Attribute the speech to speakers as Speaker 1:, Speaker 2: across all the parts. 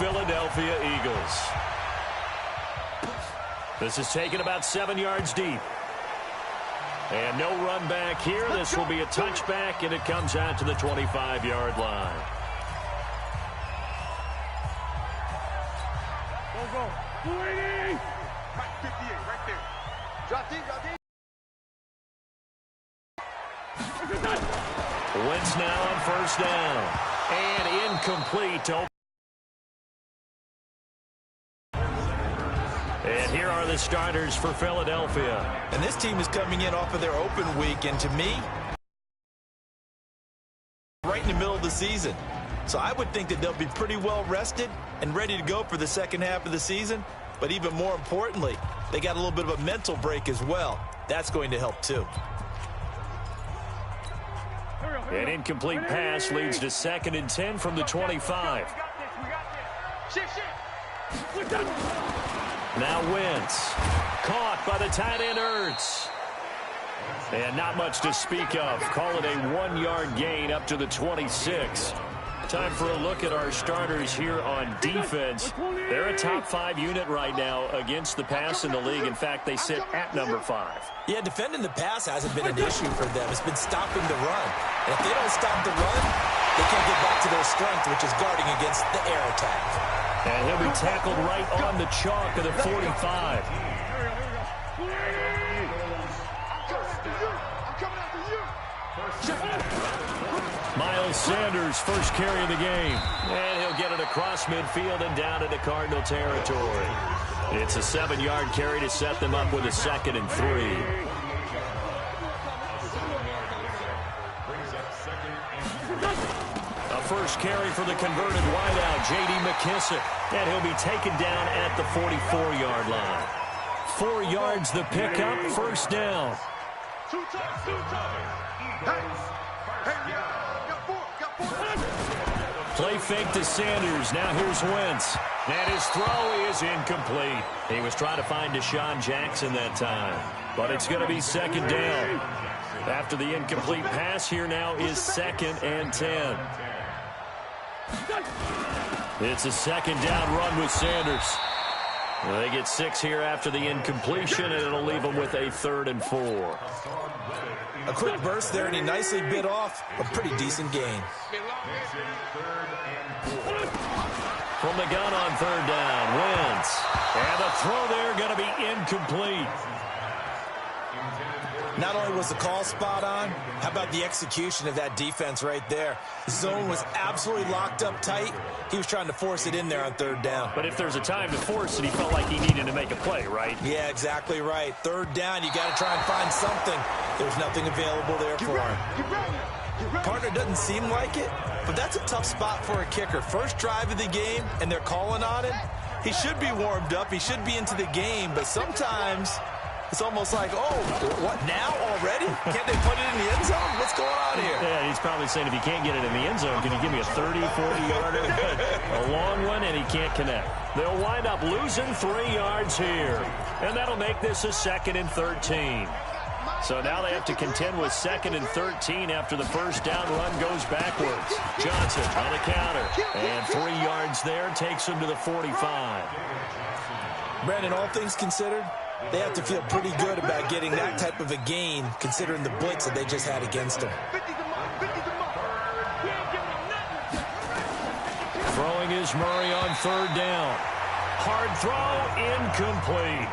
Speaker 1: Philadelphia Eagles. This is taken about 7 yards deep. And no run back here. This will be a touchback, and it comes out to the 25-yard line.
Speaker 2: Go. 280. Right 58, right there. Drop deep.
Speaker 1: Wentz now on first down. And incomplete. And here are the starters for Philadelphia.
Speaker 3: And this team is coming in off of their open week, and to me, right in the middle of the season. So I would think that they'll be pretty well rested and ready to go for the second half of the season. But even more importantly, they got a little bit of a mental break as well. That's going to help too.
Speaker 1: An incomplete pass leads to 2nd and 10 from the 25. Now Wentz, caught by the tight end Ertz. And not much to speak of. Call it a 1-yard gain up to the 26. Time for a look at our starters here on defense. They're a top 5 unit right now against the pass in the league. In fact, they sit at number 5.
Speaker 3: Yeah, defending the pass hasn't been an issue for them. It's been stopping the run. And if they don't stop the run, they can't get back to their strength, which is guarding against the air attack.
Speaker 1: And he'll be tackled right on the chalk of the 45. Miles Sanders, first carry of the game. And he'll get it across midfield and down into Cardinal territory. It's a 7-yard carry to set them up with a 2nd and 3. First carry for the converted wideout, J.D. McKissick. And he'll be taken down at the 44-yard line. 4 yards the pickup, first down. Play fake to Sanders. Now here's Wentz. And his throw is incomplete. He was trying to find Deshaun Jackson that time. But it's going to be 2nd down. After the incomplete pass, here now is 2nd and 10. It's a 2nd down run with Sanders. They get 6 here after the incompletion, and it'll leave them with a 3rd and 4.
Speaker 3: A quick burst there, and he nicely bit off a pretty decent gain.
Speaker 1: From the gun on 3rd down, Wentz. And the throw there going to be incomplete.
Speaker 3: Not only was the call spot on, how about the execution of that defense right there? The zone was absolutely locked up tight. He was trying to force it in there on 3rd down.
Speaker 1: But if there's a time to force it, he felt like he needed to make a play, right?
Speaker 3: Yeah, exactly right. 3rd down, you got to try and find something. There's nothing available there for him. Partner doesn't seem like it, but that's a tough spot for a kicker. First drive of the game, and they're calling on him. He should be warmed up. He should be into the game, but sometimes it's almost like, oh, what, now already? Can't they put it in the end zone? What's going on here?
Speaker 1: Yeah, he's probably saying if he can't get it in the end zone, can you give me a 30, 40-yarder? A long one, and he can't connect. They'll wind up losing 3 yards here. And that'll make this a 2nd and 13. So now they have to contend with 2nd and 13 after the first down run goes backwards. Johnson on the counter. And 3 yards there takes him to the 45.
Speaker 3: Brandon, all things considered, they have to feel pretty good about getting that type of a gain, considering the blitz that they just had against them.
Speaker 1: Throwing is Murray on 3rd down. Hard throw, incomplete.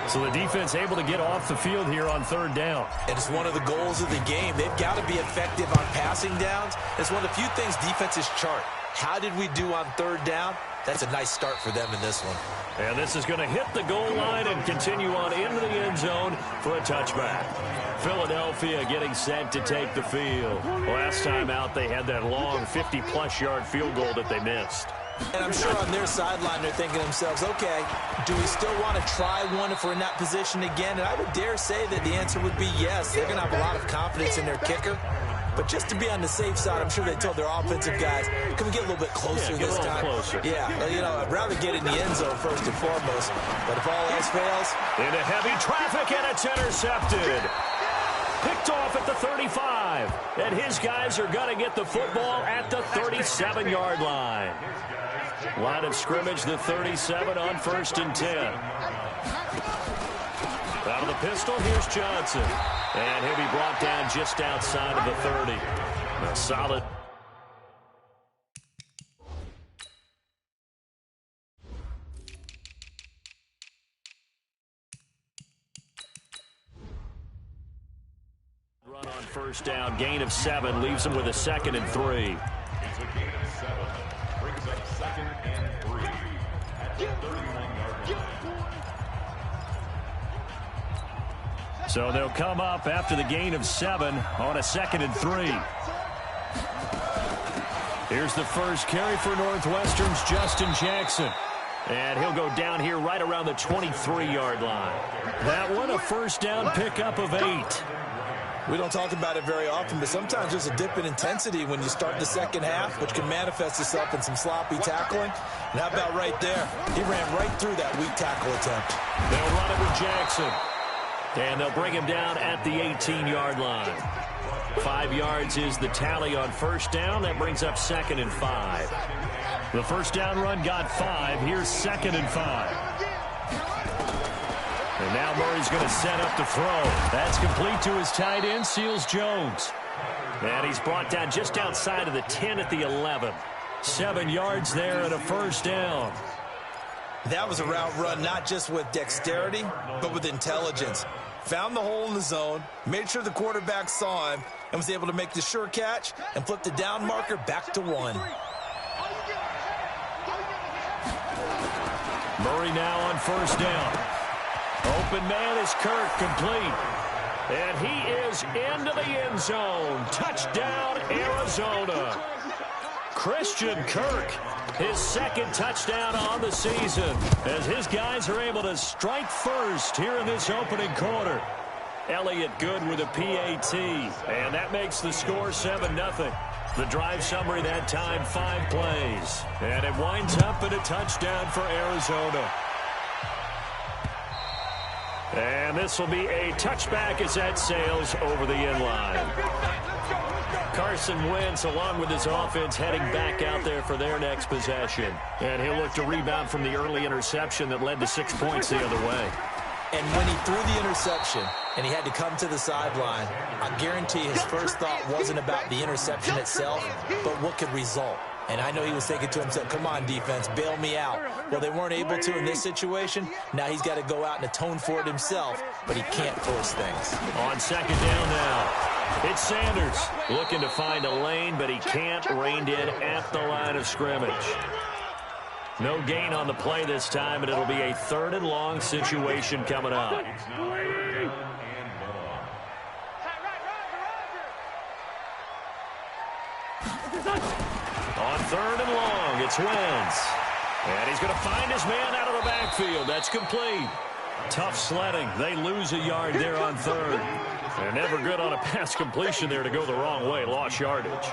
Speaker 1: So the defense able to get off the field here on 3rd down.
Speaker 3: And it's one of the goals of the game. They've got to be effective on passing downs. It's one of the few things defenses chart. How did we do on 3rd down? That's a nice start for them in this one.
Speaker 1: And this is going to hit the goal line and continue on into the end zone for a touchback. Philadelphia getting set to take the field. Last time out, they had that long 50-plus yard field goal that they missed.
Speaker 3: And I'm sure on their sideline they're thinking to themselves, okay, do we still want to try one if we're in that position again? And I would dare say that the answer would be yes. They're going to have a lot of confidence in their kicker. But just to be on the safe side, I'm sure they told their offensive guys, can we get a little bit closer this time?
Speaker 1: Closer.
Speaker 3: Yeah, you know, I'd rather get in the end zone first and foremost. But if all else fails.
Speaker 1: Into heavy traffic, and it's intercepted. Picked off at the 35. And his guys are going to get the football at the 37-yard line. Line of scrimmage, the 37 on 1st and 10. Out of the pistol, here's Johnson. And he'll be brought down just outside of the 30. A solid. Run on 1st down, gain of 7, leaves him with a 2nd and 3.
Speaker 2: It's a gain of 7. Brings up 2nd and 3 at the 31-yard line.
Speaker 1: So they'll come up after the gain of 7 on a 2nd and 3. Here's the first carry for Northwestern's Justin Jackson. And he'll go down here right around the 23-yard line. That one, a 1st down pickup of 8.
Speaker 3: We don't talk about it very often, but sometimes there's a dip in intensity when you start the second half, which can manifest itself in some sloppy tackling. And how about right there? He ran right through that weak tackle attempt.
Speaker 1: They'll run it with Jackson. And they'll bring him down at the 18-yard line. 5 yards is the tally on 1st down. That brings up 2nd and 5. The 1st down run got 5. Here's 2nd and 5. And now Murray's going to set up to throw. That's complete to his tight end, Seals Jones. And he's brought down just outside of the 10 at the 11. 7 yards there and a 1st down.
Speaker 3: That was a route run not just with dexterity, but with intelligence. Found the hole in the zone, made sure the quarterback saw him, and was able to make the sure catch and flip the down marker back to 1.
Speaker 1: Murray now on 1st down. Open man is Kirk, complete. And he is into the end zone. Touchdown, Arizona. Christian Kirk, his 2nd touchdown on the season, as his guys are able to strike first here in this opening quarter. Elliott Good with a PAT, and that makes the score 7-0. The drive summary that time, 5 plays, and it winds up in a touchdown for Arizona. And this will be a touchback as that sails over the end line. Carson Wentz, along with his offense, heading back out there for their next possession. And he'll look to rebound from the early interception that led to 6 points the other way.
Speaker 3: And when he threw the interception and he had to come to the sideline, I guarantee his first thought wasn't about the interception itself, but what could result. And I know he was thinking to himself, come on, defense, bail me out. Well, they weren't able to in this situation. Now he's got to go out and atone for it himself, but he can't force things.
Speaker 1: On 2nd down now, it's Sanders looking to find a lane, but he can't, reined in at the line of scrimmage. No gain on the play this time, and it'll be a 3rd and long situation coming up. On 3rd and long, it's Wentz. And he's going to find his man out of the backfield. That's complete. Tough sledding. They lose a yard there on 3rd. They're never good on a pass completion there to go the wrong way. Lost yardage.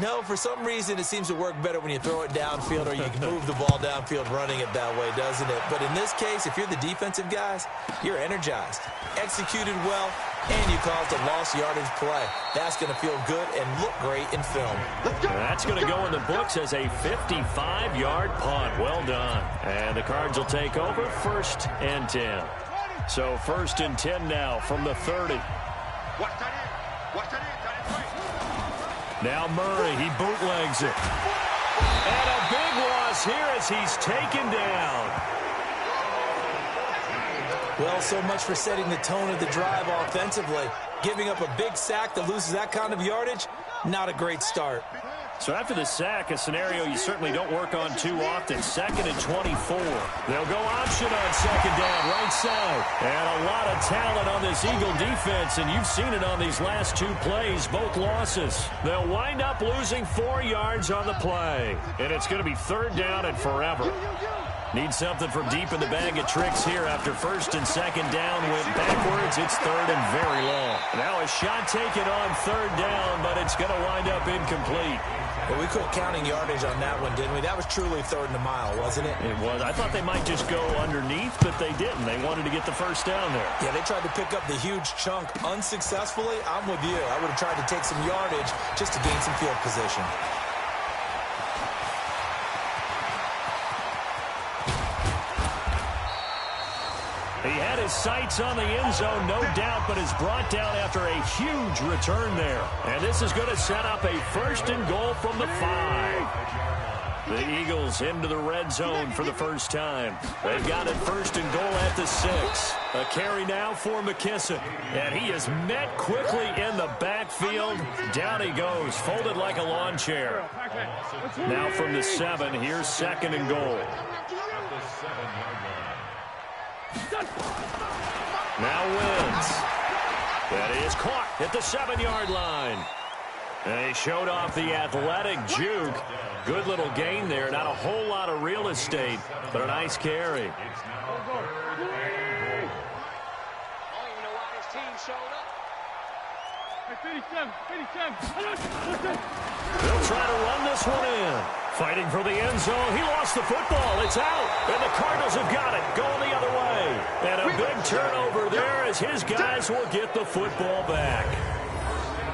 Speaker 3: No, for some reason it seems to work better when you throw it downfield or you can move the ball downfield running it that way, doesn't it? But in this case, if you're the defensive guys, you're energized, executed well, and you caused a lost yardage play. That's going to feel good and look great in film.
Speaker 1: That's going to go in the books as a 55-yard punt. Well done. And the Cards will take over 1st and 10. So 1st and 10 now from the 30. Now Murray, he bootlegs it. And a big loss here as he's taken down.
Speaker 3: Well, so much for setting the tone of the drive offensively. Giving up a big sack that loses that kind of yardage, not a great start.
Speaker 1: So after the sack, a scenario you certainly don't work on too often. 2nd and 24. They'll go option on 2nd down, right side. And a lot of talent on this Eagle defense, and you've seen it on these last 2 plays, both losses. They'll wind up losing 4 yards on the play. And it's going to be 3rd down and forever. Need something from deep in the bag of tricks here after 1st and 2nd down went backwards. It's 3rd and very long. Now a shot taken on 3rd down, but it's going to wind up incomplete.
Speaker 3: Well, we quit counting yardage on that one, didn't we? That was truly 3rd and a mile, wasn't it?
Speaker 1: It was. I thought they might just go underneath, but they didn't. They wanted to get the 1st down there.
Speaker 3: Yeah, they tried to pick up the huge chunk unsuccessfully. I'm with you. I would have tried to take some yardage just to gain some field position.
Speaker 1: had his sights on the end zone, no doubt, but is brought down after a huge return there. And this is going to set up a 1st and goal from the 5. The Eagles into the red zone for the first time. They've got it 1st and goal at the 6. A carry now for McKissick. And he is met quickly in the backfield. Down he goes, folded like a lawn chair. Now from the 7, here's 2nd and goal. Now Wentz. That is caught at the 7-yard line. And he showed off the athletic juke. Good little gain there. Not a whole lot of real estate, but a nice carry.
Speaker 4: I don't even know why his team showed up.
Speaker 1: They'll try to run this one in. Fighting for the end zone. He lost the football. It's out. And the Cardinals have got it. Going the other way. And a big turnover there as his guys will get the football back.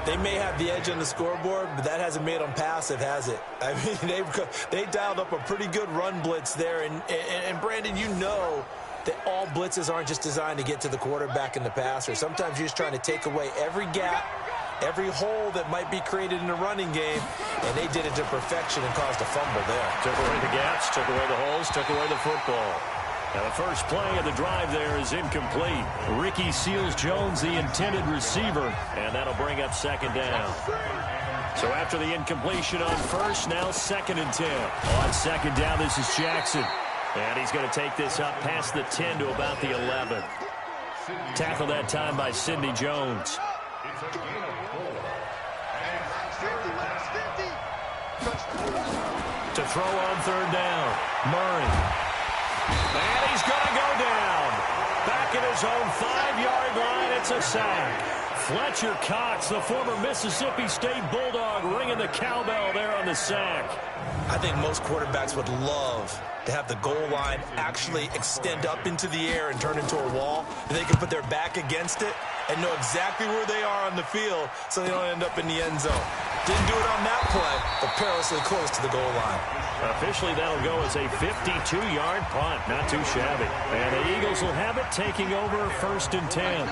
Speaker 3: They may have the edge on the scoreboard, but that hasn't made them passive, has it? I mean, they dialed up a pretty good run blitz there. And Brandon, you know that all blitzes aren't just designed to get to the quarterback and the passer. Sometimes you're just trying to take away every gap, every hole that might be created in the running game, and they did it to perfection and caused a fumble there.
Speaker 1: Took away the gaps, took away the holes, took away the football. Now the first play of the drive there is incomplete. Ricky Seals-Jones, the intended receiver, and that'll bring up 2nd down. So after the incompletion on 1st, now 2nd and 10. On 2nd down, this is Jackson. And he's going to take this up past the 10 to about the 11. Tackled that time by Sidney Jones. To throw on 3rd down, Murray. And he's going to go down. Back at his own 5-yard line, it's a sack. Fletcher Cox, the former Mississippi State Bulldog, ringing the cowbell there on the sack.
Speaker 3: I think most quarterbacks would love to have the goal line actually extend up into the air and turn into a wall. And they can put their back against it and know exactly where they are on the field so they don't end up in the end zone. Didn't do it on that play, but perilously close to the goal line.
Speaker 1: Officially, that'll go as a 52-yard punt. Not too shabby. And the Eagles will have it taking over 1st and 10.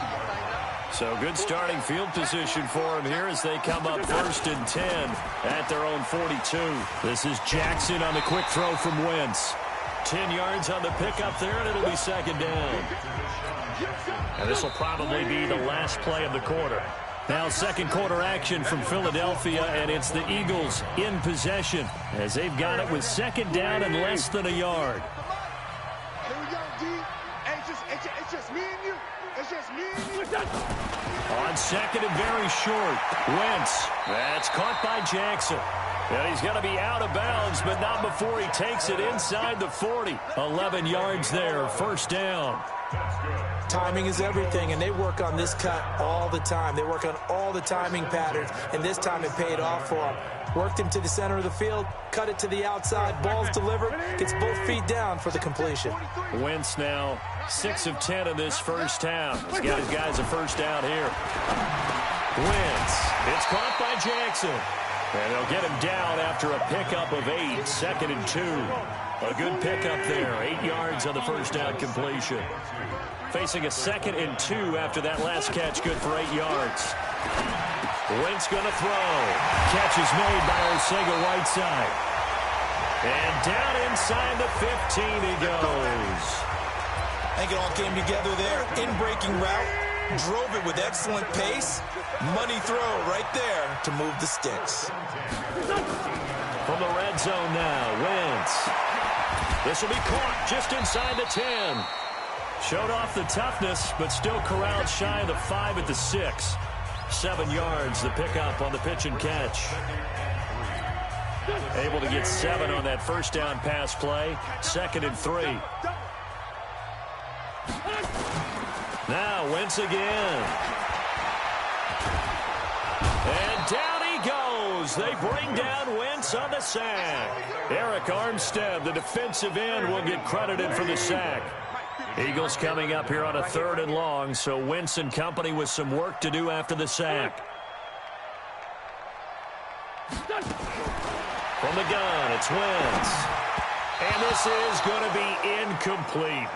Speaker 1: So good starting field position for them here as they come up 1st and 10 at their own 42. This is Jackson on the quick throw from Wentz. 10 yards on the pickup there, and it'll be 2nd down. And this will probably be the last play of the quarter. Now 2nd quarter action from Philadelphia, and it's the Eagles in possession as they've got it with 2nd down and less than a yard.
Speaker 5: Here we go, D. It's just me and you. It's just me and you.
Speaker 1: On 2nd and very short, Wentz. That's caught by Jackson. And he's going to be out of bounds, but not before he takes it inside the 40. 11 yards there, 1st down.
Speaker 3: Timing is everything, and they work on this cut all the time. They work on all the timing patterns, and this time it paid off for them. Worked him to the center of the field, cut it to the outside, ball's delivered, gets both feet down for the completion.
Speaker 1: Wentz now 6 of 10 in this first half. He's got his guys a 1st down here. Wentz, it's caught by Jackson. And they'll get him down after a pickup of 8, 2nd and 2. A good pickup there, 8 yards on the 1st down completion. Facing a 2nd and 2 after that last catch, good for 8 yards. Wentz going to throw. Catch is made by Arcega-Whiteside. And down inside the 15 he goes.
Speaker 3: I think it all came together there. In-breaking route, drove it with excellent pace. Money throw right there to move the sticks.
Speaker 1: From the red zone now, Wentz. This will be caught just inside the 10. Showed off the toughness, but still corralled shy of the 5 at the 6. 7 yards, the pickup on the pitch and catch. Able to get 7 on that 1st down pass play. 2nd and 3. Now Wentz again. And down he goes. They bring down Wentz on the sack. Eric Armstead, the defensive end, will get credited for the sack. Eagles coming up here on a 3rd and long, so Wentz and company with some work to do after the sack. From the gun, it's Wentz. And this is going to be incomplete.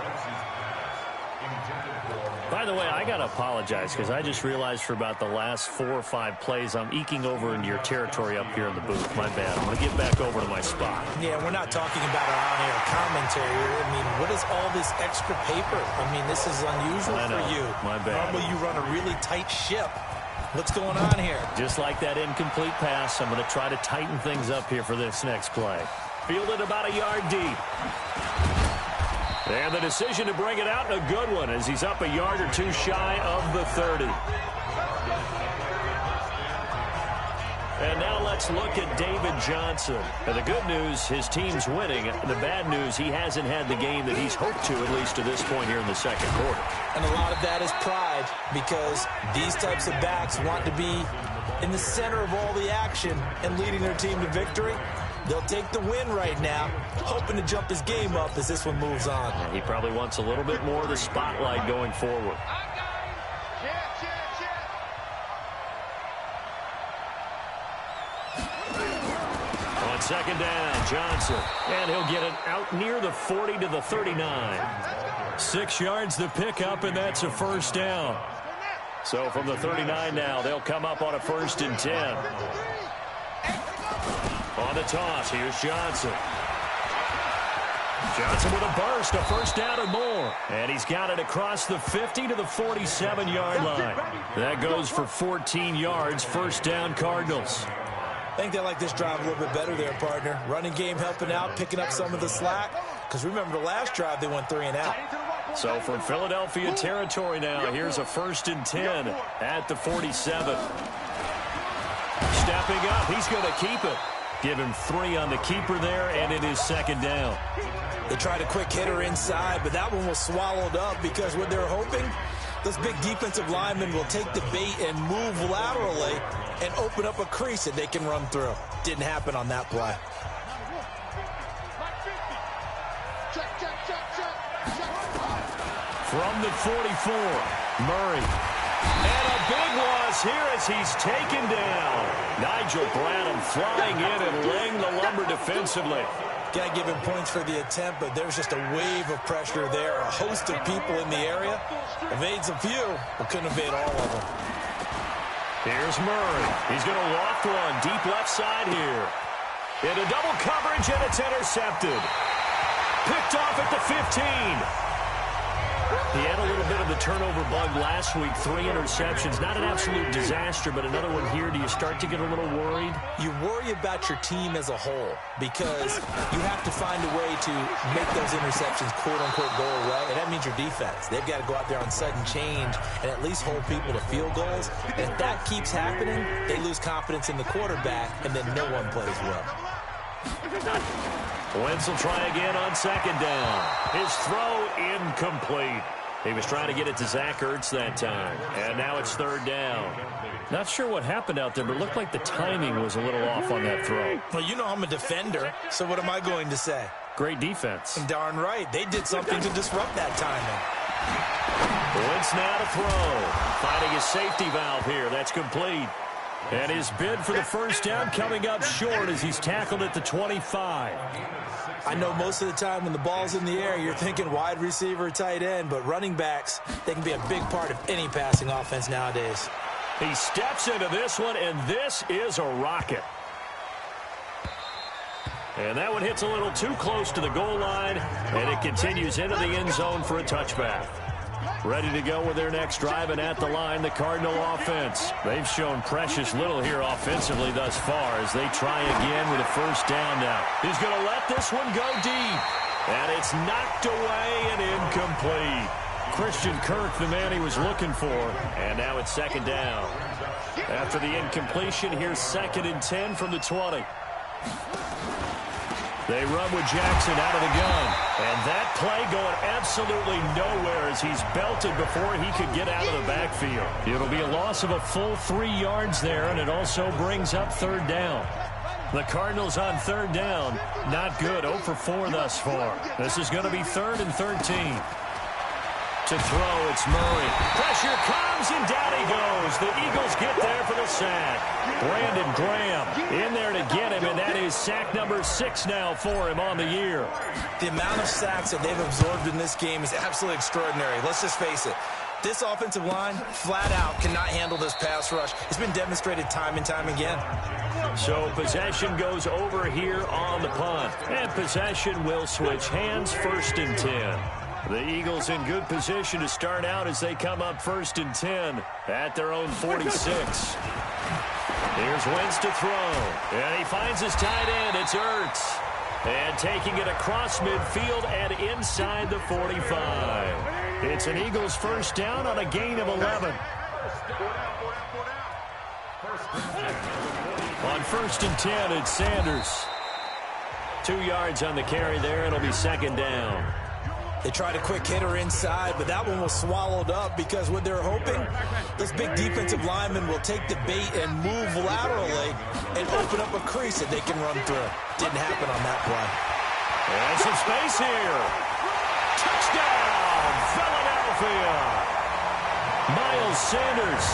Speaker 1: By the way, I got to apologize because I just realized for about the last 4 or 5 plays, I'm eking over into your territory up here in the booth. My bad. I'm going to get back over to my spot.
Speaker 3: Yeah, we're not talking about our on-air commentary. I mean, what is all this extra paper? I mean, this is unusual for you.
Speaker 1: My bad.
Speaker 3: Normally you run a really tight ship. What's going on here?
Speaker 1: Just like that incomplete pass, I'm going to try to tighten things up here for this next play. Fielded about a yard deep. And the decision to bring it out, a good one, as he's up a yard or 2 shy of the 30. And now let's look at David Johnson. And the good news, his team's winning. The bad news, he hasn't had the game that he's hoped to, at least to this point here in the second quarter.
Speaker 3: And a lot of that is pride, because these types of backs want to be in the center of all the action and leading their team to victory. They'll take the win right now, hoping to jump his game up as this one moves on.
Speaker 1: He probably wants a little bit more of the spotlight going forward. On second down, Johnson. And he'll get it out near the 40 to the 39. 6 yards to pick up, and that's a first down. So from the 39 now, they'll come up on a 1st and 10. On the toss, here's Johnson. Johnson with a burst, a first down and more. And he's got it across the 50 to the 47-yard line. That goes for 14 yards, first down Cardinals.
Speaker 3: I think they like this drive a little bit better there, partner. Running game helping out, picking up some of the slack. Because remember, the last drive they went 3 and out.
Speaker 1: So from Philadelphia territory now, here's a 1st and 10 at the 47. Stepping up, he's going to keep it. Give him 3 on the keeper there, and it is second down.
Speaker 3: They tried a quick hitter inside, but that one was swallowed up because what they're hoping, those big defensive linemen will take the bait and move laterally and open up a crease that they can run through. Didn't happen on that play.
Speaker 1: From the 44, Murray. And a big loss here as he's taken down. Nigel Bradham flying in and laying the lumber defensively.
Speaker 3: Got to give him points for the attempt, but there's just a wave of pressure there. A host of people in the area. Evades a few, but couldn't evade all of them.
Speaker 1: Here's Murray. He's going to loft one deep left side here. Into double coverage, and it's intercepted. Picked off at the 15. He had a little bit of the turnover bug last week, 3 interceptions. Not an absolute disaster, but another one here. Do you start to get a little worried?
Speaker 3: You worry about your team as a whole because you have to find a way to make those interceptions, quote-unquote, go away, and that means your defense. They've got to go out there on sudden change and at least hold people to field goals. And if that keeps happening, they lose confidence in the quarterback, and then no one plays well.
Speaker 1: Wentz will try again on second down. His throw incomplete. He was trying to get it to Zach Ertz that time. And now it's 3rd down. Not sure what happened out there, but it looked like the timing was a little off on that throw.
Speaker 3: Well, you know I'm a defender, so what am I going to say?
Speaker 1: Great defense.
Speaker 3: Darn right. They did something to disrupt that timing.
Speaker 1: Wentz now to throw. Finding his safety valve here. That's complete. And his bid for the first down coming up short as he's tackled at the 25.
Speaker 3: I know most of the time when the ball's in the air, you're thinking wide receiver, tight end, but running backs, they can be a big part of any passing offense nowadays.
Speaker 1: He steps into this one, and this is a rocket. And that one hits a little too close to the goal line, and it continues into the end zone for a touchback. Ready to go with their next drive, and at the line, the Cardinal offense. They've shown precious little here offensively thus far as they try again with a first down now. He's going to let this one go deep, and it's knocked away and incomplete. Christian Kirk, the man he was looking for, and now it's second down. After the incompletion, here's 2nd and 10 from the 20. They run with Jackson out of the gun. And that play going absolutely nowhere as he's belted before he could get out of the backfield. It'll be a loss of a full 3 yards there, and it also brings up 3rd down. The Cardinals on 3rd down. Not good. 0 for 4 thus far. This is going to be 3rd and 13. To throw, it's Murray. Pressure comes, and down he goes. The Eagles get there for the sack. Brandon Graham in there to get him, and that is sack number 6 now for him on the year.
Speaker 3: The amount of sacks that they've absorbed in this game is absolutely extraordinary. Let's just face it. This offensive line, flat out, cannot handle this pass rush. It's been demonstrated time and time again.
Speaker 1: So possession goes over here on the punt. And possession will switch hands, 1st and 10. The Eagles in good position to start out as they come up 1st and 10 at their own 46. Here's Wentz to throw. And he finds his tight end. It's Ertz. And taking it across midfield and inside the 45. It's an Eagles 1st down on a gain of 11. On 1st and 10, it's Sanders. 2 yards on the carry there. It'll be 2nd down.
Speaker 3: They tried a quick hitter inside, but that one was swallowed up because what they're hoping, this big defensive lineman will take the bait and move laterally and open up a crease that they can run through. Didn't happen on that play.
Speaker 1: And some space here. Touchdown, Philadelphia. Miles Sanders,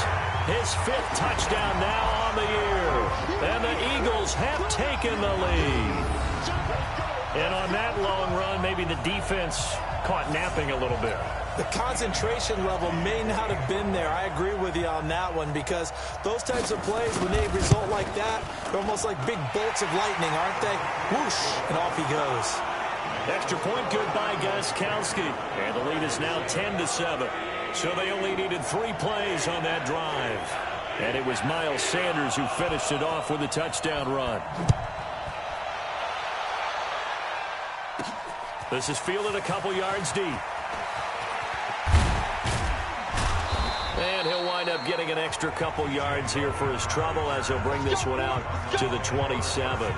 Speaker 1: his 5th touchdown now on the year. And the Eagles have taken the lead. And on that long run, maybe the defense caught napping a little bit.
Speaker 3: The concentration level may not have been there. I agree with you on that one because those types of plays, when they result like that, they're almost like big bolts of lightning, aren't they? Whoosh, and off he goes.
Speaker 1: Extra point good by Gostkowski. And the lead is now 10-7. So they only needed 3 plays on that drive. And it was Miles Sanders who finished it off with a touchdown run. This is fielded a couple yards deep. And he'll wind up getting an extra couple yards here for his trouble as he'll bring this one out to the 27.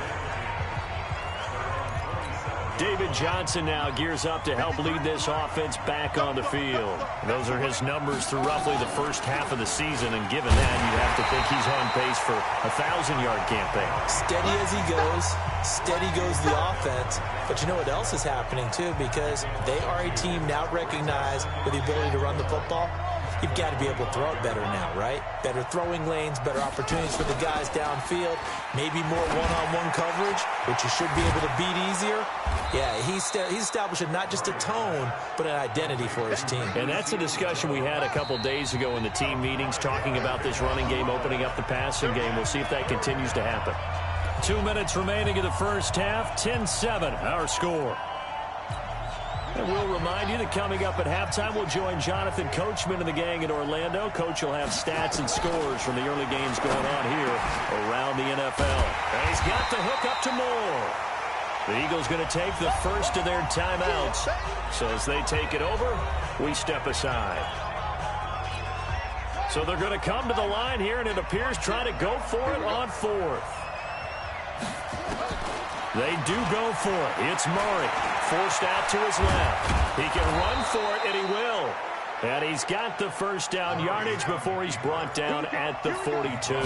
Speaker 1: David Johnson now gears up to help lead this offense back on the field. Those are his numbers through roughly the first half of the season, and given that, you'd have to think he's on pace for a 1,000-yard campaign.
Speaker 3: Steady as he goes, steady goes the offense. But you know what else is happening, too, because they are a team now recognized with the ability to run the football. You've got to be able to throw it better now, right? Better throwing lanes, better opportunities for the guys downfield, maybe more one-on-one coverage, which you should be able to beat easier. Yeah, he's establishing not just a tone, but an identity for his team.
Speaker 1: And that's a discussion we had a couple days ago in the team meetings, talking about this running game opening up the passing game. We'll see if that continues to happen. 2 minutes remaining in the first half, 10-7, our score. And we'll remind you that coming up at halftime, we'll join Jonathan Coachman and the gang in Orlando. Coach will have stats and scores from the early games going on here around the NFL. And he's got the hook up to Moore. The Eagles going to take the first of their timeouts. So as they take it over, we step aside. So they're going to come to the line here, and it appears trying to go for it on 4th. They do go for it. It's Murray. Forced out to his left. He can run for it, and he will. And he's got the first down yardage before he's brought down at the 42. Murray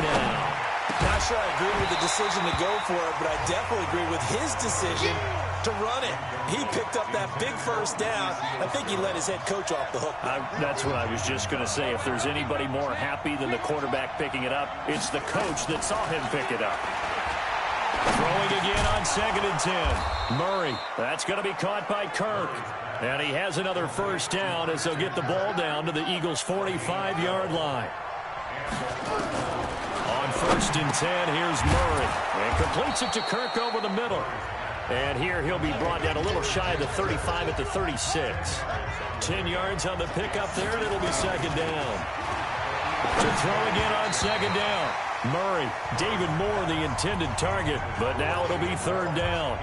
Speaker 1: now.
Speaker 3: Not sure I agree with the decision to go for it, but I definitely agree with his decision to run it. He picked up that big first down. I think he let his head coach off the hook.
Speaker 1: That's what I was just going to say. If there's anybody more happy than the quarterback picking it up, it's the coach that saw him pick it up. Throwing again on 2nd and 10. Murray, that's going to be caught by Kirk. And he has another first down as they'll get the ball down to the Eagles' 45-yard line. On 1st and 10, here's Murray. And completes it to Kirk over the middle. And here he'll be brought down a little shy of the 35 at the 36. 10 yards on the pickup there, and it'll be 2nd down. To throw again on 2nd down. Murray, David Moore, the intended target, but now it'll be 3rd down.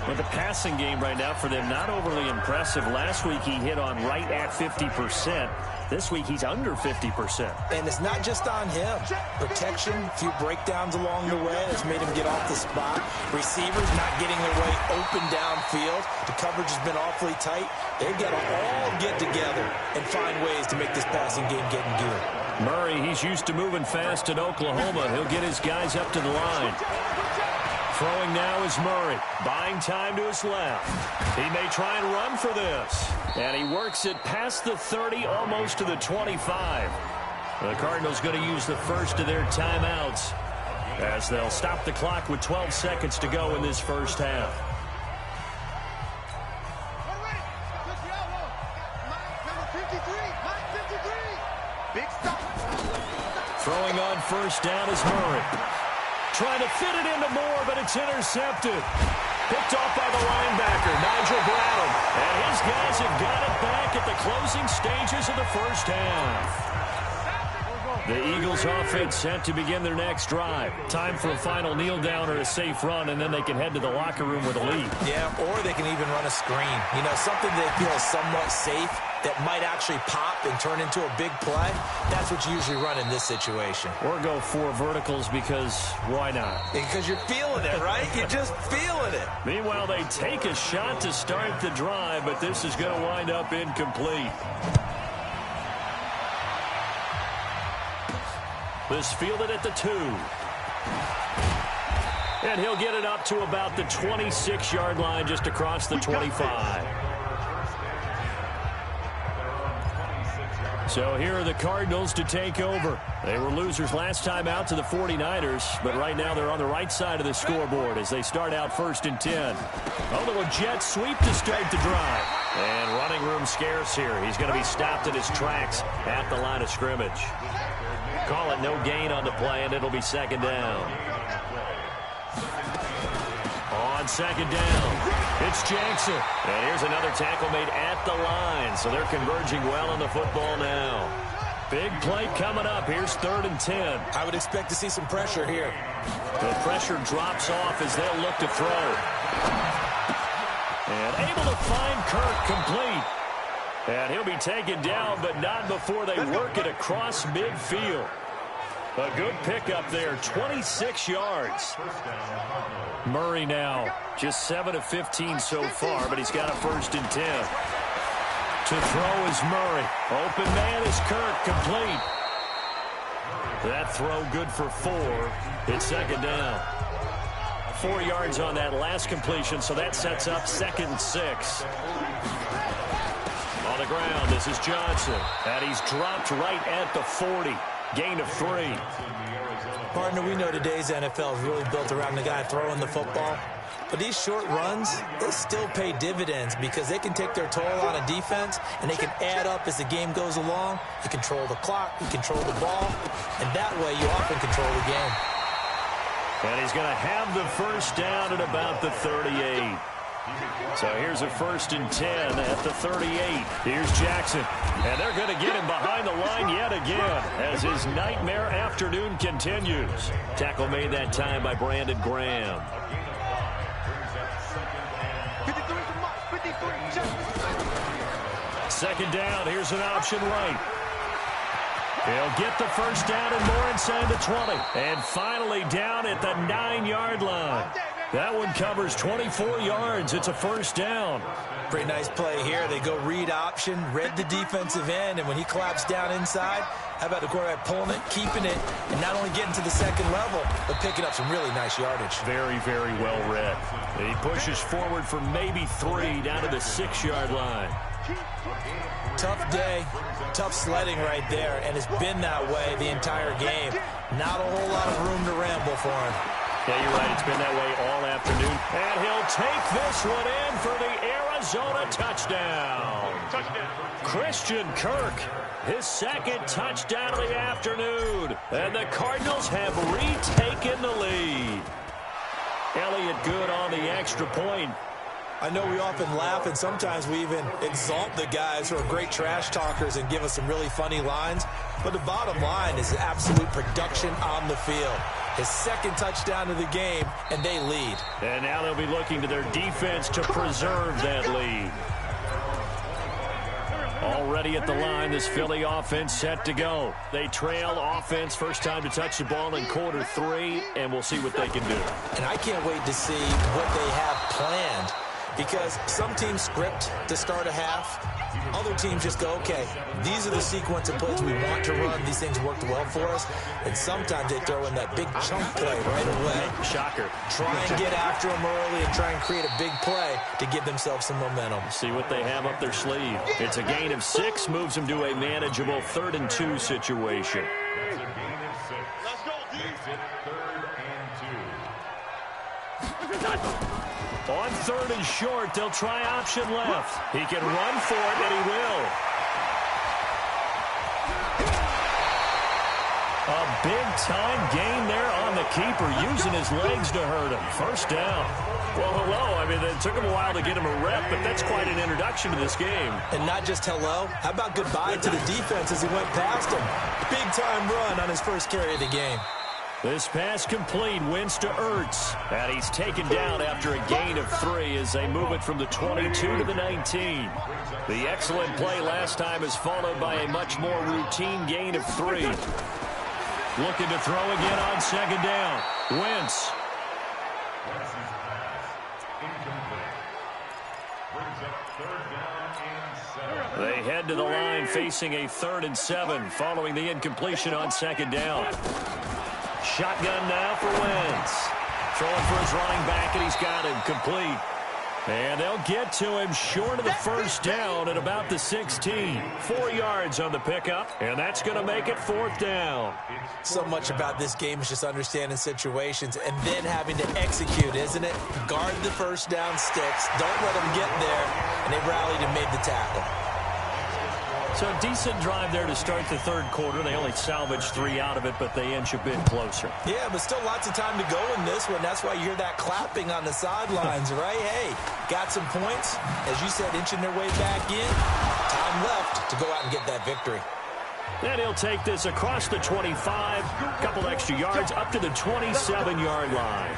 Speaker 1: But the passing game right now for them, not overly impressive. Last week he hit on right at 50%. This week he's under 50%.
Speaker 3: And it's not just on him. Protection, a few breakdowns along the way that's made him get off the spot. Receivers not getting their way open downfield. The coverage has been awfully tight. They've got to all get together and find ways to make this passing game get in gear.
Speaker 1: Murray, he's used to moving fast in Oklahoma. He'll get his guys up to the line. Throwing now is Murray. Buying time to his left. He may try and run for this. And he works it past the 30, almost to the 25. The Cardinals going to use the first of their timeouts as they'll stop the clock with 12 seconds to go in this first half. Throwing on first down is Murray. Trying to fit it into Moore, but it's intercepted. Picked off by the linebacker, Nigel Brown. And his guys have got it back at the closing stages of the first half. The Eagles offense set to begin their next drive. Time for a final kneel down or a safe run, and then they can head to the locker room with a lead.
Speaker 3: Yeah, or they can even run a screen. You know, something they feel is somewhat safe that might actually pop and turn into a big play. That's what you usually run in this situation.
Speaker 1: Or go 4 verticals because why not?
Speaker 3: Because you're feeling it, right? You're just feeling it.
Speaker 1: Meanwhile, they take a shot to start the drive, but this is going to wind up incomplete. This fielded at the 2. And he'll get it up to about the 26-yard line, just across the 25. So here are the Cardinals to take over. They were losers last time out to the 49ers, but right now they're on the right side of the scoreboard as they start out 1st and 10. A little jet sweep to start the drive. And running room scarce here. He's going to be stopped in his tracks at the line of scrimmage. Call it no gain on the play, and it'll be 2nd down. On 2nd down, it's Jackson. And here's another tackle made at the line, so they're converging well on the football now. Big play coming up. Here's 3rd and 10.
Speaker 3: I would expect to see some pressure here.
Speaker 1: The pressure drops off as they'll look to throw. And able to find Kirk complete. And he'll be taken down, but not before they work it across midfield. A good pickup there, 26 yards. Murray now, just 7 of 15 so far, but he's got a 1st and 10. To throw is Murray. Open man is Kirk, complete. That throw good for 4. It's 2nd down. 4 yards on that last completion, so that sets up 2nd and 6. On the ground, this is Johnson. And he's dropped right at the 40. Gain of 3.
Speaker 3: Partner, we know today's NFL is really built around the guy throwing the football. But these short runs, they still pay dividends because they can take their toll on a defense, and they can add up as the game goes along. You control the clock, you control the ball, and that way you often control the game.
Speaker 1: And he's going to have the 1st down at about the 38. So here's a 1st and 10 at the 38. Here's Jackson. And they're going to get him behind the line yet again as his nightmare afternoon continues. Tackle made that time by Brandon Graham. 2nd down. Here's an option right. He'll get the 1st down and more inside the 20. And finally down at the 9-yard line. That one covers 24 yards. It's a 1st down.
Speaker 3: Pretty nice play here. They go read option, read the defensive end, and when he claps down inside, how about the quarterback pulling it, keeping it, and not only getting to the 2nd level, but picking up some really nice yardage.
Speaker 1: Very, very well read. And he pushes forward for maybe 3 down to the 6-yard line.
Speaker 3: Tough day, tough sledding right there, and it's been that way the entire game. Not a whole lot of room to ramble for him.
Speaker 1: Yeah, you're right. It's been that way all afternoon. And he'll take this one in for the Arizona touchdown. Christian Kirk, his 2nd touchdown of the afternoon. And the Cardinals have retaken the lead. Elliott good on the extra point.
Speaker 3: I know we often laugh, and sometimes we even exalt the guys who are great trash talkers and give us some really funny lines. But the bottom line is absolute production on the field. His 2nd touchdown of the game, and they lead.
Speaker 1: And now they'll be looking to their defense to preserve that lead. Already at the line, this Philly offense set to go. They trail offense, first time to touch the ball in quarter 3, and we'll see what they can do.
Speaker 3: And I can't wait to see what they have planned, because some teams script to start a half, Other teams just go, okay, these are the sequence of plays we want to run. These things worked well for us. And sometimes they throw in that big chunk play right away.
Speaker 1: Shocker.
Speaker 3: Try and get after them early and try and create a big play to give themselves some momentum.
Speaker 1: See what they have up their sleeve. It's a gain of 6, moves them to a manageable 3rd and 2 situation.
Speaker 2: It's a gain of 6.
Speaker 5: Let's go, D.
Speaker 2: Makes it 3rd and 2.
Speaker 1: On 3rd and short, they'll try option left. He can run for it, and he will. A big-time gain there on the keeper, using his legs to hurt him. First down. Well, hello. I mean, it took him a while to get him a rep, but that's quite an introduction to this game.
Speaker 3: And not just hello. How about goodbye to the defense as he went past him? Big-time run on his first carry of the game.
Speaker 1: This pass complete, wins to Ertz. And he's taken down after a gain of 3 as they move it from the 22 to the 19. The excellent play last time is followed by a much more routine gain of 3. Looking to throw again on 2nd down. Wentz. They head to the line facing a 3rd and 7 following the incompletion on 2nd down. Shotgun now for Wentz. Throwing for his running back, and he's got him complete. And they'll get to him short of the first down at about the 16. 4 yards on the pickup, and that's going to make it 4th down.
Speaker 3: So much about this game is just understanding situations and then having to execute, isn't it? Guard the first down sticks. Don't let them get there. And they rallied and made the tackle.
Speaker 1: So a decent drive there to start the 3rd quarter. They only salvaged 3 out of it, but they inch a bit closer.
Speaker 3: Yeah, but still lots of time to go in this one. That's why you hear that clapping on the sidelines, right? Hey, got some points. As you said, inching their way back in. Time left to go out and get that victory.
Speaker 1: Then he'll take this across the 25, couple extra yards up to the 27-yard line.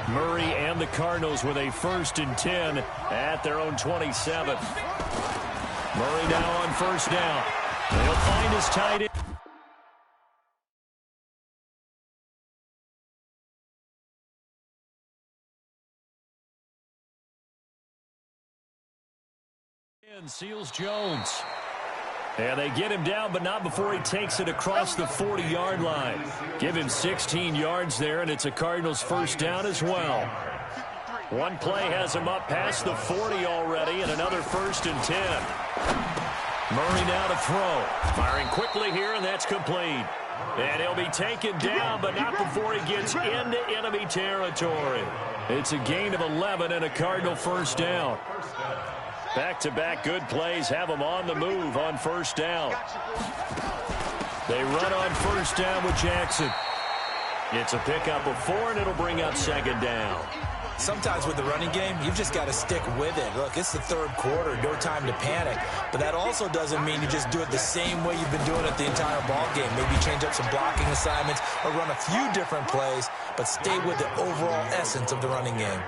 Speaker 1: Murray and the Cardinals with a 1st and 10 at their own 27. Murray now on 1st down. They'll find his tight end. Seals Jones. And they get him down, but not before he takes it across the 40-yard line. Give him 16 yards there, and it's a Cardinals 1st down as well. One play has him up past the 40 already, and another 1st and 10. Murray now to throw. Firing quickly here, and that's complete. And he'll be taken down, but not before he gets into enemy territory. It's a gain of 11 and a Cardinal 1st down. Back-to-back good plays have them on the move on 1st down. They run on 1st down with Jackson. It's a pickup of 4, and it'll bring up 2nd down.
Speaker 3: Sometimes with the running game, you've just got to stick with it. Look, it's the 3rd quarter, no time to panic. But that also doesn't mean you just do it the same way you've been doing it the entire ball game. Maybe change up some blocking assignments or run a few different plays, but stay with the overall essence of the running game.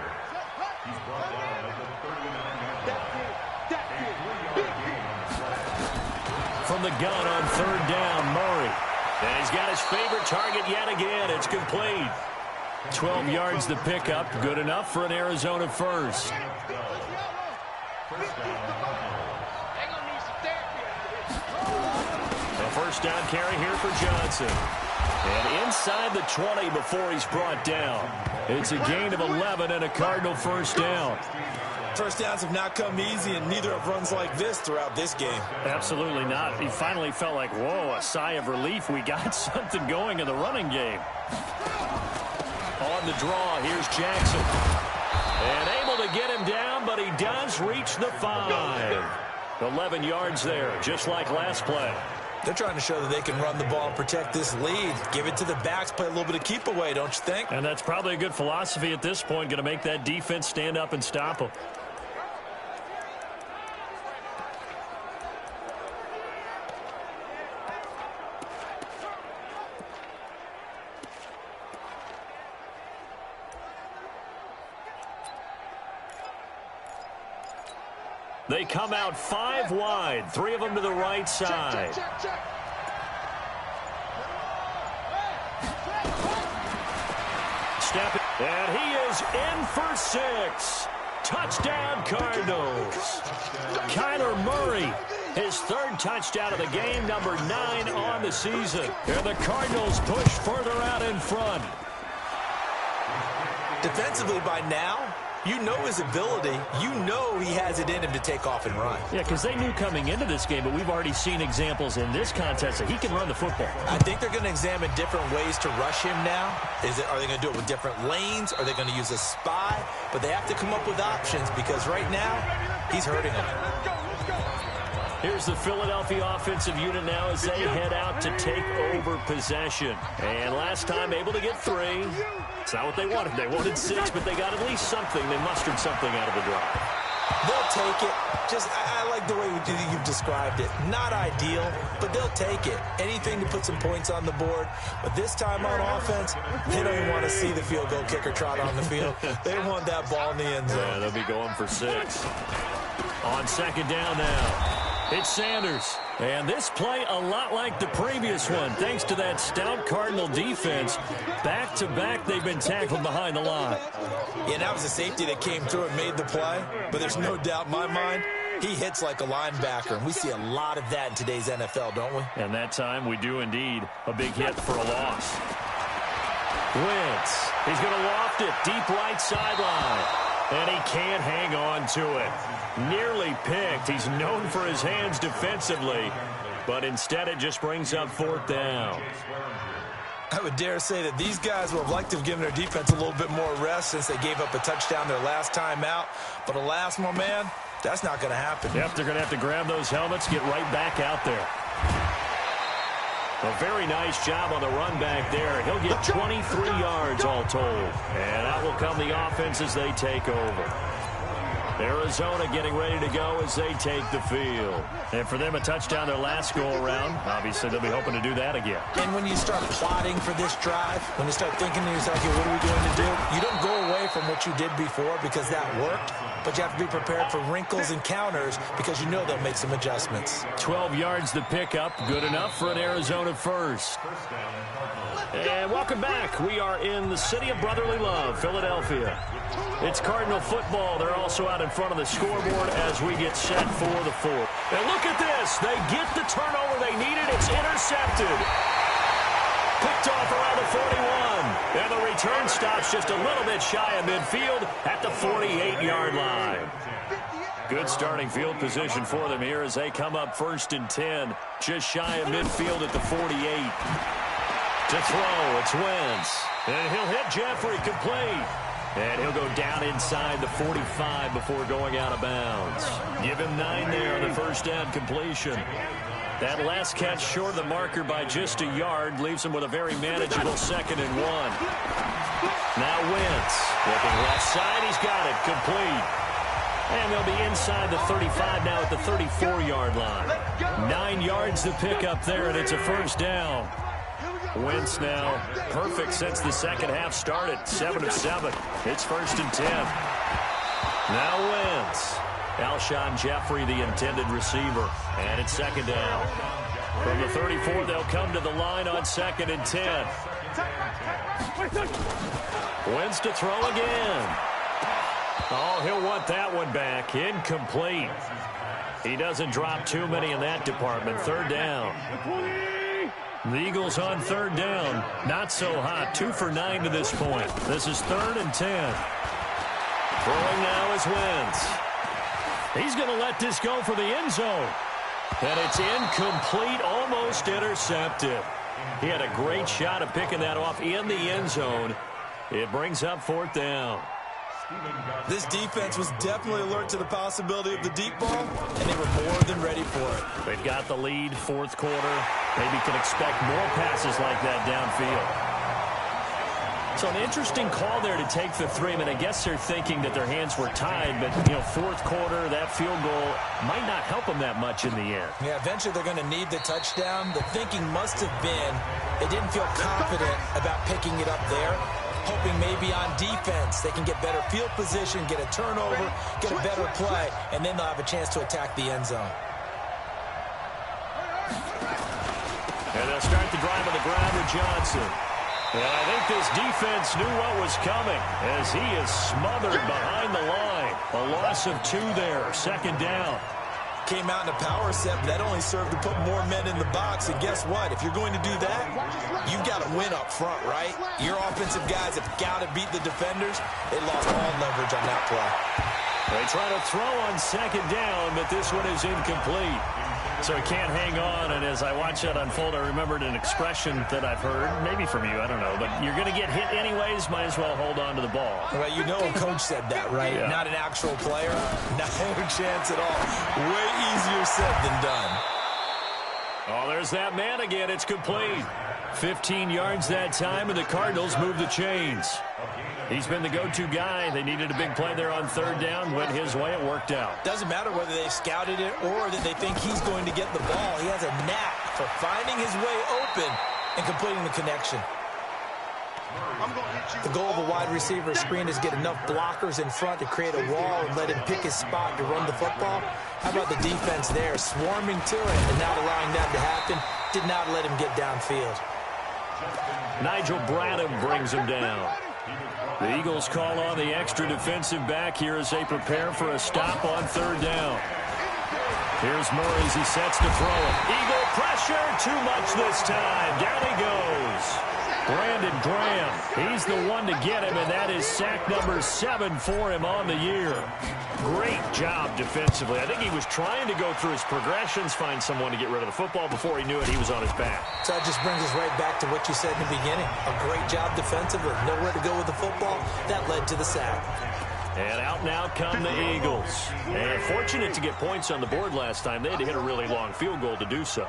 Speaker 1: From the gun on 3rd down, Murray. And he's got his favorite target yet again. It's complete. 12 yards the pickup. Good enough for an Arizona 1st. A 1st down carry here for Johnson. And inside the 20 before he's brought down. It's a gain of 11 and a Cardinal 1st down.
Speaker 3: 1st downs have not come easy, and neither have runs like this throughout this game.
Speaker 1: Absolutely not. He finally felt like, whoa, a sigh of relief. We got something going in the running game. On the draw, here's Jackson. And able to get him down, but he does reach the 5. 11 yards there, just like last play.
Speaker 3: They're trying to show that they can run the ball and protect this lead. Give it to the backs, play a little bit of keep away, don't you think?
Speaker 1: And that's probably a good philosophy at this point, going to make that defense stand up and stop them. They come out 5 wide, 3 of them to the right side. Step, and he is in for 6. Touchdown, Cardinals. Kyler Murray, his third touchdown of the game, number 9 on the season. And the Cardinals push further out in front.
Speaker 3: Defensively by now, you know his ability. You know he has it in him to take off and run.
Speaker 1: Yeah, because they knew coming into this game, but we've already seen examples in this contest that he can run the football.
Speaker 3: I think they're going to examine different ways to rush him now. Are they going to do it with different lanes? Are they going to use a spy? But they have to come up with options because right now, he's hurting them.
Speaker 1: Here's the Philadelphia offensive unit now as they head out to take over possession. And last time able to get 3. It's not what they wanted. They wanted 6, but they got at least something. They mustered something out of the drive.
Speaker 3: They'll take it. I like the way you've described it. Not ideal, but they'll take it. Anything to put some points on the board. But this time on offense, they don't even want to see the field goal kicker trot on the field. They want that ball in the end zone.
Speaker 1: Yeah, they'll be going for 6. On second down now. It's Sanders. And this play a lot like the previous one. Thanks to that stout Cardinal defense, back-to-back they've been tackled behind the line.
Speaker 3: Yeah, that was a safety that came through and made the play. But there's no doubt in my mind, he hits like a linebacker. And we see a lot of that in today's NFL, don't we?
Speaker 1: And that time we do indeed. A big hit for a loss. Wentz. He's going to loft it deep right sideline. And he can't hang on to it. Nearly picked. He's known for his hands defensively, but instead it just brings up 4th down.
Speaker 3: I would dare say that these guys would have liked to have given their defense a little bit more rest since they gave up a touchdown their last time out. But alas, my man, that's not going to happen.
Speaker 1: Yep, they're going to have to grab those helmets, get right back out there. A very nice job on the run back there. He'll get 23 yards all told. And out will come the offense as they take over. Arizona getting ready to go as they take the field. And for them, a touchdown their last go-around. Obviously, they'll be hoping to do that again.
Speaker 3: And when you start plotting for this drive, when you start thinking to yourself, okay, what are we going to do? You don't go away from what you did before because that worked. But you have to be prepared for wrinkles and counters because you know they'll make some adjustments.
Speaker 1: 12 yards the pickup. Good enough for an Arizona first. And welcome back. We are in the city of brotherly love, Philadelphia. It's Cardinal football. They're also out in front of the scoreboard as we get set for the 4th. And look at this. They get the turnover they needed. It's intercepted. Picked off around the 41. And the return stops just a little bit shy of midfield at the 48-yard line. Good starting field position for them here as they come up 1st and 10. Just shy of midfield at the 48. To throw, it's Wentz. And he'll hit Jeffrey complete. And he'll go down inside the 45 before going out of bounds. Give him 9 there on the first down completion. That last catch short of the marker by just a yard leaves him with a very manageable 2nd and 1. Now Wentz looking left side. He's got it complete. And they'll be inside the 35 now at the 34-yard line. 9 yards to pick up there, and it's a first down. Wentz now perfect since the second half started. 7 of 7. It's 1st and 10. Now Wentz. Alshon Jeffrey, the intended receiver. And it's 2nd down. From the 34, they'll come to the line on 2nd and 10. Wentz to throw again. Oh, he'll want that one back. Incomplete. He doesn't drop too many in that department. 3rd down. The Eagles on 3rd down. Not so hot. 2 for 9 to this point. This is 3rd and 10. Throwing now is Wentz. He's going to let this go for the end zone. And it's incomplete, almost intercepted. He had a great shot of picking that off in the end zone. It brings up 4th down.
Speaker 3: This defense was definitely alert to the possibility of the deep ball, and they were more than ready for it.
Speaker 1: They've got the lead, 4th quarter. Maybe can expect more passes like that downfield. So an interesting call there to take the 3. I mean, I guess they're thinking that their hands were tied, but, 4th quarter, that field goal might not help them that much in the end.
Speaker 3: Yeah, eventually they're going to need the touchdown. The thinking must have been they didn't feel confident about picking it up there, hoping maybe on defense they can get better field position, get a turnover, get a better play, and then they'll have a chance to attack the end zone.
Speaker 1: And they'll start the drive on the ground with Johnson. And I think this defense knew what was coming as he is smothered behind the line. A loss of 2 there, second down.
Speaker 3: Came out in a power set, but that only served to put more men in the box. And guess what? If you're going to do that, you've got to win up front, right? Your offensive guys have got to beat the defenders. They lost all leverage on that play.
Speaker 1: They try to throw on second down, but this one is incomplete. So he can't hang on, and as I watch that unfold, I remembered an expression that I've heard, maybe from you, I don't know, but you're going to get hit anyways, might as well hold on to the ball.
Speaker 3: Well, you know a coach said that, right?
Speaker 1: Yeah.
Speaker 3: Not an actual player. No chance at all. Way easier said than done.
Speaker 1: Oh, there's that man again. It's complete. 15 yards that time, and the Cardinals move the chains. He's been the go-to guy. They needed a big play there on third down. Went his way. It worked out.
Speaker 3: Doesn't matter whether they scouted it or that they think he's going to get the ball. He has a knack for finding his way open and completing the connection. The goal of a wide receiver screen is get enough blockers in front to create a wall and let him pick his spot to run the football. How about the defense there, swarming to it and not allowing that to happen? Did not let him get downfield.
Speaker 1: Nigel Bradham brings him down. The Eagles call on the extra defensive back here as they prepare for a stop on third down. Here's Murray as he sets to throw it. Eagle pressure, too much this time. Down he goes. Brandon Graham, he's the one to get him, and that is sack number 7 for him on the year. Great job defensively. I think he was trying to go through his progressions, find someone to get rid of the football. Before he knew it, he was on his back.
Speaker 3: So that just brings us right back to what you said in the beginning. A great job defensively. Nowhere to go with the football. That led to the sack.
Speaker 1: And out now come the Eagles. And fortunate to get points on the board last time. They had to hit a really long field goal to do so.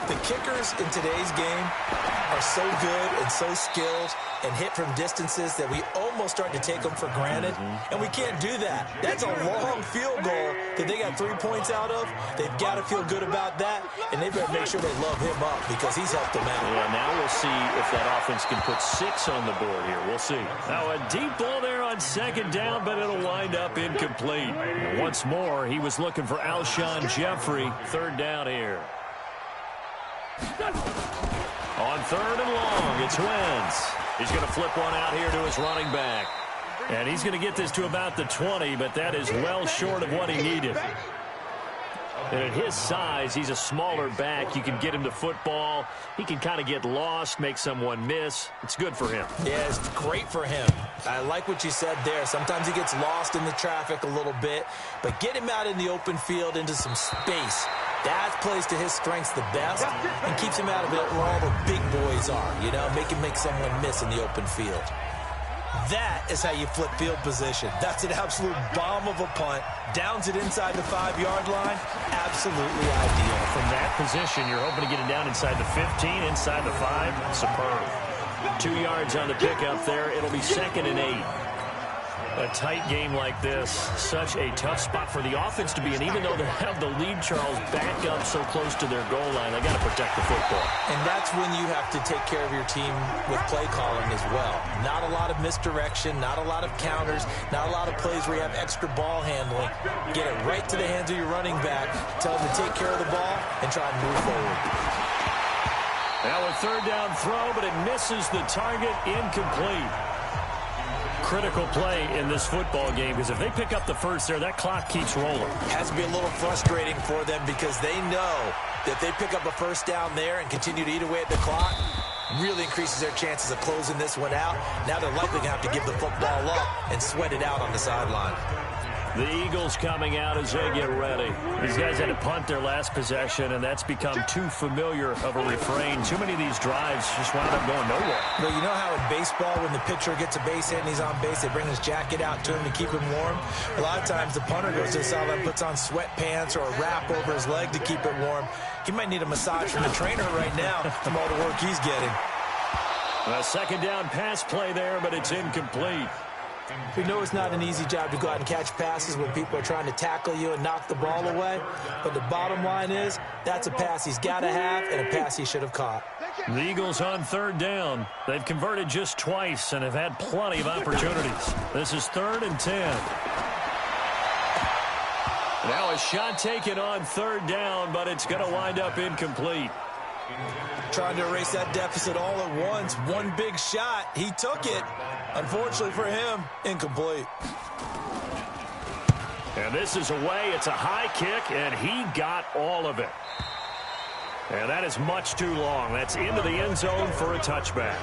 Speaker 3: The kickers in today's game are so good and so skilled and hit from distances that we almost start to take them for granted. And we can't do that. That's a long field goal that they got 3 points out of. They've got to feel good about that, and they better make sure they love him up because he's helped them out.
Speaker 1: Yeah, now we'll see if that offense can put 6 on the board here. We'll see. Now a deep ball there on second down, but it'll wind up incomplete. And once more, he was looking for Alshon Jeffrey. Third down here. On third and long, it's Wentz. He's going to flip one out here to his running back. And he's going to get this to about the 20, but that is well short of what he needed. And at his size, he's a smaller back. You can get him to football. He can kind of get lost, make someone miss. It's good for him.
Speaker 3: Yeah, it's great for him. I like what you said there. Sometimes he gets lost in the traffic a little bit, but get him out in the open field into some space. That plays to his strengths the best and keeps him out of it where all the big boys are, you know, make someone miss in the open field. That is how you flip field position. That's an absolute bomb of a punt. Downs it inside the 5-yard line. Absolutely ideal.
Speaker 1: From that position, you're hoping to get it down inside the 15, inside the 5. Superb. 2 yards on the pickup there. It'll be second and 8. A tight game like this, such a tough spot for the offense to be in. Even though they have the lead, Charles, back up so close to their goal line, they got to protect the football.
Speaker 3: And that's when you have to take care of your team with play calling as well. Not a lot of misdirection, not a lot of counters, not a lot of plays where you have extra ball handling. Get it right to the hands of your running back, tell them to take care of the ball, and try and move forward.
Speaker 1: Now a third down throw, but it misses the target, incomplete. Critical play in this football game because if they pick up the first there, that clock keeps rolling.
Speaker 3: Has to be a little frustrating for them because they know that if they pick up a first down there and continue to eat away at the clock, really increases their chances of closing this one out. Now they're likely going to have to give the football up and sweat it out on the sideline.
Speaker 1: The Eagles coming out as they get ready. These guys had to punt their last possession, and that's become too familiar of a refrain. Too many of these drives just wound up going nowhere.
Speaker 3: Well, you know how in baseball, when the pitcher gets a base hit and he's on base, they bring his jacket out to him to keep him warm? A lot of times the punter goes to the sideline, puts on sweatpants or a wrap over his leg to keep it warm. He might need a massage from the trainer right now from all the work he's getting.
Speaker 1: A second down pass play there, but it's incomplete.
Speaker 3: We know it's not an easy job to go out and catch passes when people are trying to tackle you and knock the ball away. But the bottom line is, that's a pass he's got to have and a pass he should have caught.
Speaker 1: The Eagles on third down. They've converted just twice and have had plenty of opportunities. This is 3rd and 10. Now a shot taken on third down, but it's going to wind up incomplete.
Speaker 3: Trying to erase that deficit all at once. One big shot. He took it. Unfortunately for him, incomplete.
Speaker 1: And this is away. It's a high kick, and he got all of it. And that is much too long. That's into the end zone for a touchback.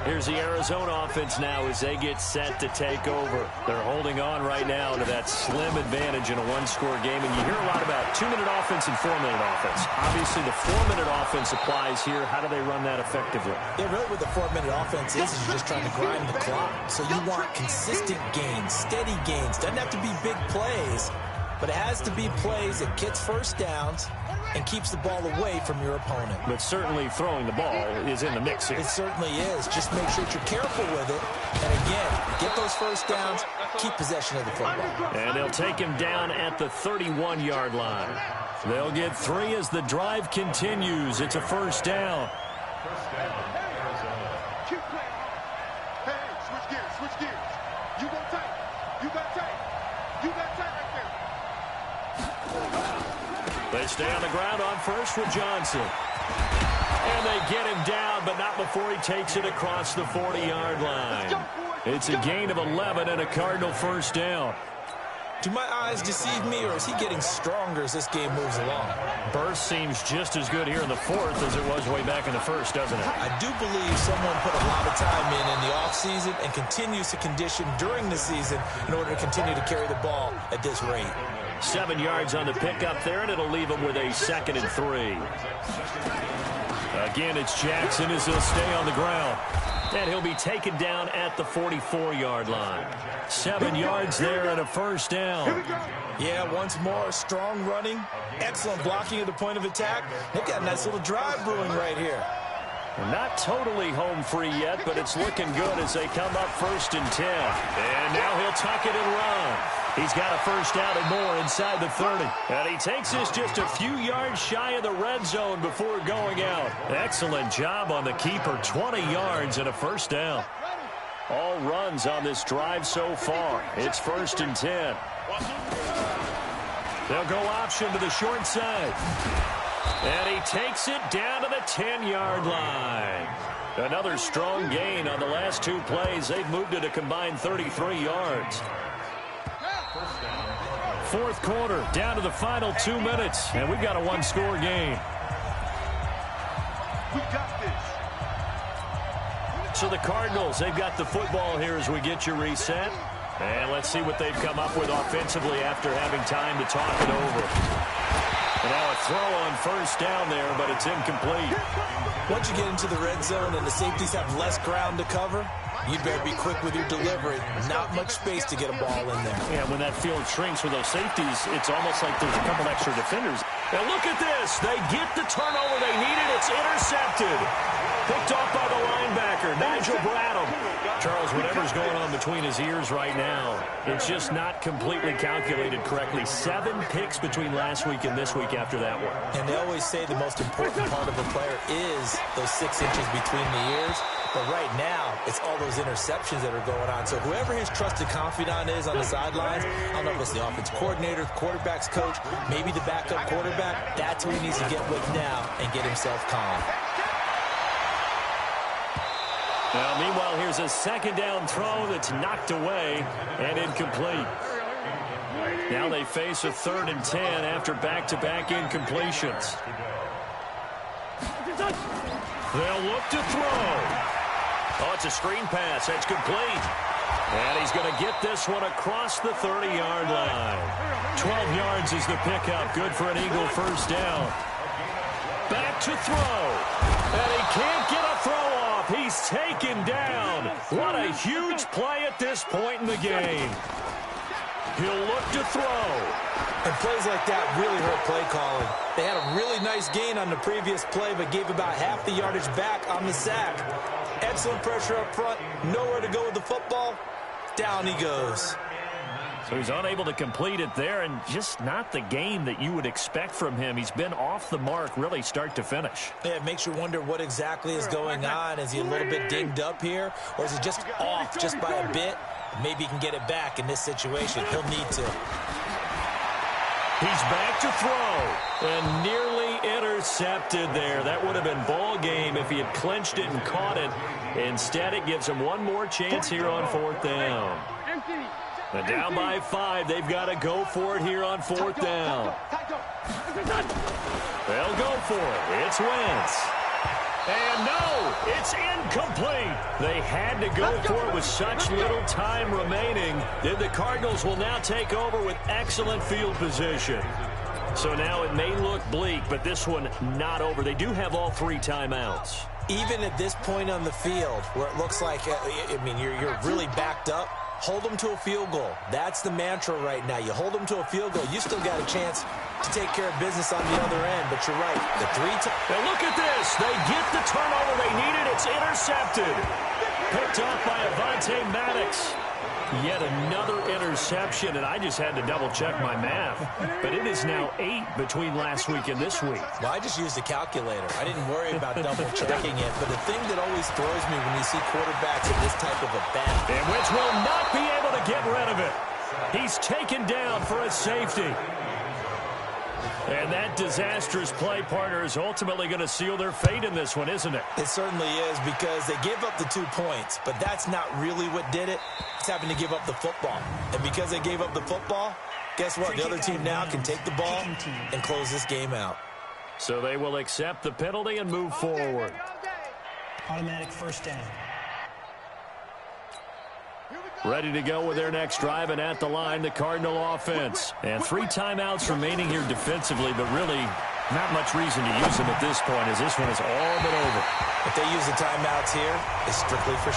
Speaker 1: Here's the Arizona offense now as they get set to take over. They're holding on right now to that slim advantage in a one-score game. And you hear a lot about 2-minute offense and 4-minute offense. Obviously, the 4-minute offense applies here. How do they run that effectively?
Speaker 3: Yeah, really what the 4-minute offense is you're just trying to grind the clock. So you want consistent gains, steady gains. Doesn't have to be big plays, but it has to be plays that gets first downs and keeps the ball away from your opponent.
Speaker 1: But certainly throwing the ball is in the mix here.
Speaker 3: It certainly is. Just make sure that you're careful with it. And again, get those first downs, keep possession of the football.
Speaker 1: And they'll take him down at the 31-yard line. They'll get 3 as the drive continues. It's a first down.
Speaker 5: Keep playing hard. Hey, switch gears, switch gears. You go tight. You got tight. You got tight right there.
Speaker 1: They stay on the ground on first with Johnson. And they get him down, but not before he takes it across the 40-yard line. It's a gain of 11 and a Cardinal first down.
Speaker 3: Do my eyes deceive me, or is he getting stronger as this game moves along?
Speaker 1: Burst seems just as good here in the fourth as it was way back in the first, doesn't it?
Speaker 3: I do believe someone put a lot of time in the offseason and continues to condition during the season in order to continue to carry the ball at this rate.
Speaker 1: 7 yards on the pickup there, and it'll leave him with a 2nd and 3. Again, it's Jackson as he'll stay on the ground. And he'll be taken down at the 44-yard line. 7 yards there and a first down.
Speaker 3: Yeah, once more, strong running, excellent blocking at the point of attack. They've got a nice little drive brewing right here.
Speaker 1: Not totally home free yet, but it's looking good as they come up 1st and 10. And now he'll tuck it and run. He's got a first down and more inside the 30. And he takes this just a few yards shy of the red zone before going out. Excellent job on the keeper. 20 yards and a first down. All runs on this drive so far. It's 1st and 10. They'll go option to the short side. And he takes it down to the 10-yard line. Another strong gain on the last 2 plays. They've moved it a combined 33 yards. 4th quarter, down to the final 2 minutes, and we've got a one-score game.
Speaker 5: We got this.
Speaker 1: So the Cardinals, they've got the football here as we get you reset. And let's see what they've come up with offensively after having time to talk it over. And now a throw on first down there, but it's incomplete.
Speaker 3: Once you get into the red zone and the safeties have less ground to cover, you better be quick with your delivery. Not much space to get a ball in there.
Speaker 1: Yeah, when that field shrinks with those safeties, it's almost like there's a couple extra defenders. Now look at this. They get the turnover they needed. It's intercepted. Picked off by the linebacker, Nigel Bradham. Charles, whatever's going on between his ears right now, it's just not completely calculated correctly. 7 picks between last week and this week after that one.
Speaker 3: And they always say the most important part of a player is those 6 inches between the ears. But right now, it's all those interceptions that are going on. So whoever his trusted confidant is on the sidelines, I don't know if it's the offense coordinator, quarterback's coach, maybe the backup quarterback, that's who he needs to get with now and get himself calm.
Speaker 1: Now, meanwhile, here's a 2nd down throw that's knocked away and incomplete. Now they face a 3rd and 10 after back-to-back incompletions. They'll look to throw. Oh, it's a screen pass. That's complete. And he's going to get this one across the 30-yard line. 12 yards is the pickup. Good for an Eagle first down. Back to throw. And he can't get a throw off. He's taken down. What a huge play at this point in the game. He'll look to throw.
Speaker 3: And plays like that really hurt play calling. They had a really nice gain on the previous play, but gave about half the yardage back on the sack. Excellent pressure up front. Nowhere to go with the football. Down he goes.
Speaker 1: So he's unable to complete it there, and just not the game that you would expect from him. He's been off the mark really start to finish.
Speaker 3: Yeah, it makes you wonder what exactly is going on. Is he a little bit dinged up here, or is he just off just by a bit? Maybe he can get it back in this situation. He'll need to.
Speaker 1: He's back to throw, and nearly intercepted there. That would have been ball game if he had clinched it and caught it. Instead, it gives him one more chance here on 4th down. And down by 5, they've got to go for it here on 4th down. They'll go for it. It's Wentz. And no, it's incomplete. They had to go for it with such little time remaining. Then the Cardinals will now take over with excellent field position. So now it may look bleak, but this one not over. They do have all 3 timeouts.
Speaker 3: Even at this point on the field, where it looks like, you're really backed up, hold them to a field goal. That's the mantra right now. You hold them to a field goal. You still got a chance to take care of business on the other end, but you're right. The 3 times.
Speaker 1: Now look at this. They get the turnover they needed. It's intercepted. Picked off by Avonte Maddox. Yet another interception, and I just had to double-check my math. But it is now 8 between last week and this week.
Speaker 3: Well, I just used a calculator. I didn't worry about double-checking it. But the thing that always throws me when you see quarterbacks in this type of a bend.
Speaker 1: And Wentz will not be able to get rid of it. He's taken down for a safety. And that disastrous play, partner, is ultimately going to seal their fate in this one, isn't it?
Speaker 3: It certainly is, because they gave up the 2 points, but that's not really what did it. It's having to give up the football. And because they gave up the football, guess what? The other team now can take the ball and close this game out.
Speaker 1: So they will accept the penalty and move forward.
Speaker 6: Automatic 1st down.
Speaker 1: Ready to go with their next drive, and at the line, the Cardinal offense. And 3 timeouts remaining here defensively, but really not much reason to use them at this point, as this one has all been over.
Speaker 3: If they use the timeouts here, it's strictly for